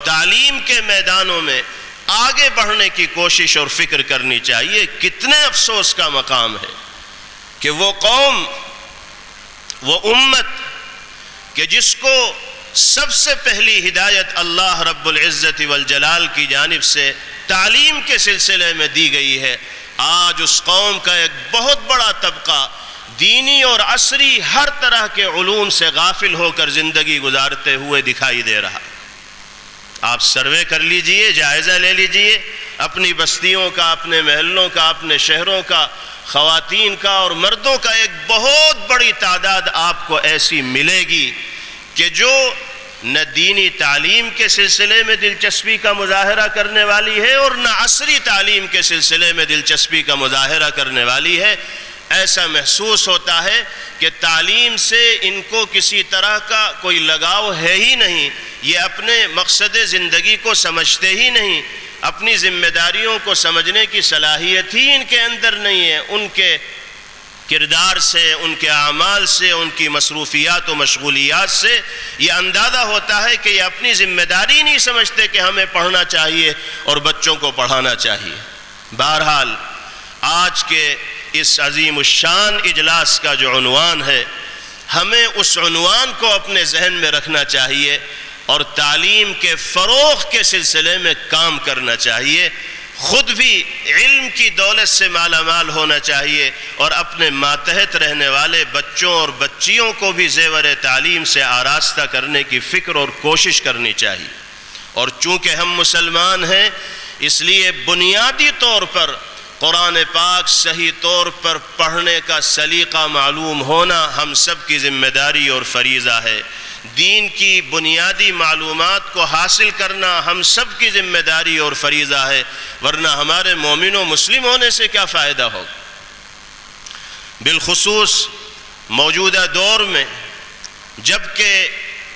تعلیم کے میدانوں میں آگے بڑھنے کی کوشش اور فکر کرنی چاہیے۔ کتنے افسوس کا مقام ہے کہ وہ قوم، وہ امت کہ جس کو سب سے پہلی ہدایت اللہ رب العزت والجلال کی جانب سے تعلیم کے سلسلے میں دی گئی ہے، آج اس قوم کا ایک بہت بڑا طبقہ دینی اور عصری ہر طرح کے علوم سے غافل ہو کر زندگی گزارتے ہوئے دکھائی دے رہا۔ آپ سروے کر لیجئے، جائزہ لے لیجئے اپنی بستیوں کا، اپنے محلوں کا، اپنے شہروں کا، خواتین کا اور مردوں کا ایک بہت بڑی تعداد آپ کو ایسی ملے گی کہ جو نہ دینی تعلیم کے سلسلے میں دلچسپی کا مظاہرہ کرنے والی ہے اور نہ عصری تعلیم کے سلسلے میں دلچسپی کا مظاہرہ کرنے والی ہے۔ ایسا محسوس ہوتا ہے کہ تعلیم سے ان کو کسی طرح کا کوئی لگاؤ ہے ہی نہیں، یہ اپنے مقصد زندگی کو سمجھتے ہی نہیں، اپنی ذمہ داریوں کو سمجھنے کی صلاحیت ہی ان کے اندر نہیں ہے۔ ان کے کردار سے، ان کے اعمال سے، ان کی مصروفیات و مشغولیات سے یہ اندازہ ہوتا ہے کہ یہ اپنی ذمہ داری نہیں سمجھتے کہ ہمیں پڑھنا چاہیے اور بچوں کو پڑھانا چاہیے۔ بہرحال آج کے اس عظیم الشان اجلاس کا جو عنوان ہے، ہمیں اس عنوان کو اپنے ذہن میں رکھنا چاہیے اور تعلیم کے فروغ کے سلسلے میں کام کرنا چاہیے۔ خود بھی علم کی دولت سے مالا مال ہونا چاہیے اور اپنے ماتحت رہنے والے بچوں اور بچیوں کو بھی زیور تعلیم سے آراستہ کرنے کی فکر اور کوشش کرنی چاہیے۔ اور چونکہ ہم مسلمان ہیں، اس لیے بنیادی طور پر قرآن پاک صحیح طور پر پڑھنے کا سلیقہ معلوم ہونا ہم سب کی ذمہ داری اور فریضہ ہے۔ دین کی بنیادی معلومات کو حاصل کرنا ہم سب کی ذمہ داری اور فریضہ ہے، ورنہ ہمارے مومن و مسلم ہونے سے کیا فائدہ ہوگا؟ بالخصوص موجودہ دور میں جبکہ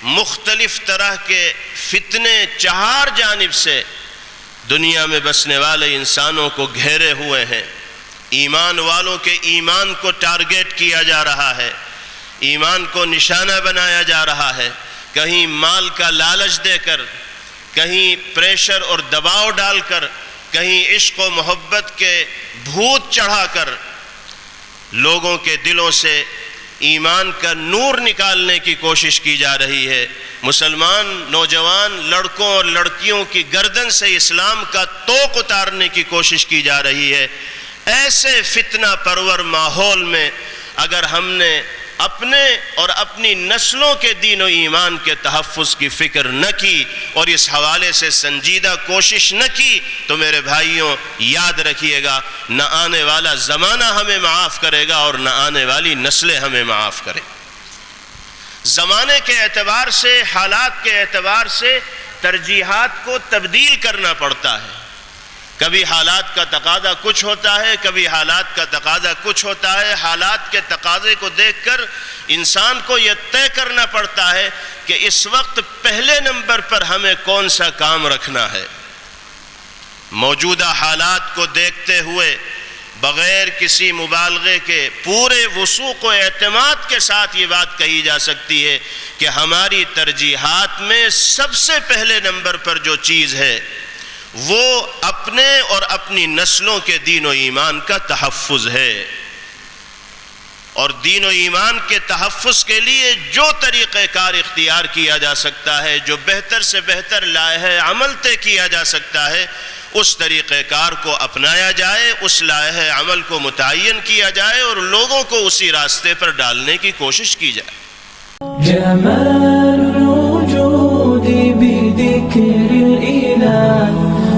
مختلف طرح کے فتنے چہار جانب سے دنیا میں بسنے والے انسانوں کو گھیرے ہوئے ہیں، ایمان والوں کے ایمان کو ٹارگیٹ کیا جا رہا ہے، ایمان کو نشانہ بنایا جا رہا ہے، کہیں مال کا لالچ دے کر، کہیں پریشر اور دباؤ ڈال کر، کہیں عشق و محبت کے بھوت چڑھا کر لوگوں کے دلوں سے ایمان کا نور نکالنے کی کوشش کی جا رہی ہے۔ مسلمان نوجوان لڑکوں اور لڑکیوں کی گردن سے اسلام کا توق اتارنے کی کوشش کی جا رہی ہے۔ ایسے فتنہ پرور ماحول میں اگر ہم نے اپنے اور اپنی نسلوں کے دین و ایمان کے تحفظ کی فکر نہ کی اور اس حوالے سے سنجیدہ کوشش نہ کی تو میرے بھائیوں یاد رکھیے گا، نہ آنے والا زمانہ ہمیں معاف کرے گا اور نہ آنے والی نسلیں ہمیں معاف کریں۔ زمانے کے اعتبار سے، حالات کے اعتبار سے ترجیحات کو تبدیل کرنا پڑتا ہے۔ کبھی حالات کا تقاضا کچھ ہوتا ہے، کبھی حالات کا تقاضا کچھ ہوتا ہے۔ حالات کے تقاضے کو دیکھ کر انسان کو یہ طے کرنا پڑتا ہے کہ اس وقت پہلے نمبر پر ہمیں کون سا کام رکھنا ہے۔ موجودہ حالات کو دیکھتے ہوئے بغیر کسی مبالغے کے پورے وثوق و اعتماد کے ساتھ یہ بات کہی جا سکتی ہے کہ ہماری ترجیحات میں سب سے پہلے نمبر پر جو چیز ہے وہ اپنے اور اپنی نسلوں کے دین و ایمان کا تحفظ ہے، اور دین و ایمان کے تحفظ کے لیے جو طریقہ کار اختیار کیا جا سکتا ہے، جو بہتر سے بہتر لائحہ عمل طے کیا جا سکتا ہے، اس طریقہ کار کو اپنایا جائے، اس لائحہ عمل کو متعین کیا جائے اور لوگوں کو اسی راستے پر ڈالنے کی کوشش کی جائے۔ جمال الوجود بذكر الإله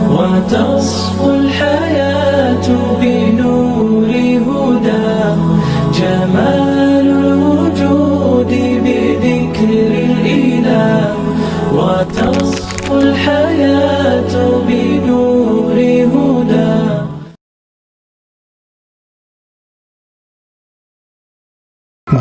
وتصفو الحياة بنور هداه، جمال الوجود بذكر الإله وتصفو الحياة بنور هداه۔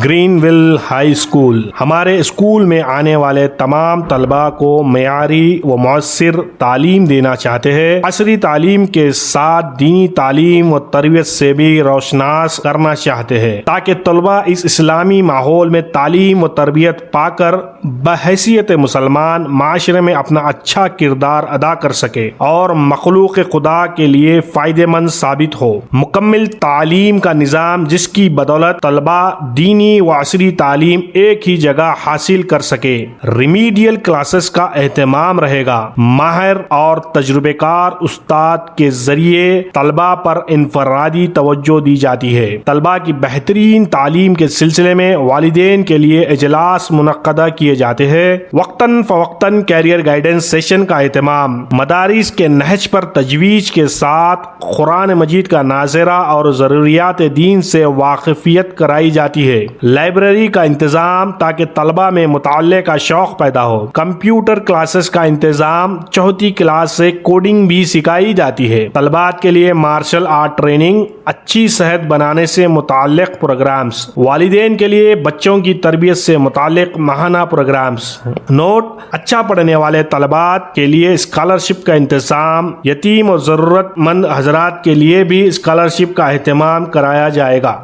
گرین ول ہائی اسکول ہمارے اسکول میں آنے والے تمام طلباء کو معیاری و مؤثر تعلیم دینا چاہتے ہیں. عصری تعلیم کے ساتھ دینی تعلیم و تربیت سے بھی روشناس کرنا چاہتے ہیں تاکہ طلباء اس اسلامی ماحول میں تعلیم و تربیت پا کر بحیثیت مسلمان معاشرے میں اپنا اچھا کردار ادا کر سکے اور مخلوق خدا کے لیے فائدہ مند ثابت ہو. مکمل تعلیم کا نظام جس کی بدولت طلباء دینی و عصری تعلیم ایک ہی جگہ حاصل کر سکے. ریمیڈیل کلاسز کا اہتمام رہے گا. ماہر اور تجربہ کار استاد کے ذریعے طلباء پر انفرادی توجہ دی جاتی ہے. طلباء کی بہترین تعلیم کے سلسلے میں والدین کے لیے اجلاس منعقدہ کیے جاتے ہیں. وقتاً فوقتاً کیریئر گائیڈنس سیشن کا اہتمام. مدارس کے نہج پر تجویز کے ساتھ قرآن مجید کا ناظرہ اور ضروریات دین سے واقفیت کرائی جاتی ہے. لائبریری کا انتظام تاکہ طلباء میں مطالعے کا شوق پیدا ہو. کمپیوٹر کلاسز کا انتظام. چوتھی کلاس سے کوڈنگ بھی سکھائی جاتی ہے. طلباء کے لیے مارشل آرٹ ٹریننگ. اچھی صحت بنانے سے متعلق پروگرامز. والدین کے لیے بچوں کی تربیت سے متعلق ماہانہ پروگرامز. نوٹ: اچھا پڑھنے والے طلباء کے لیے اسکالرشپ کا انتظام. یتیم اور ضرورت مند حضرات کے لیے بھی اسکالرشپ کا اہتمام کرایا جائے گا.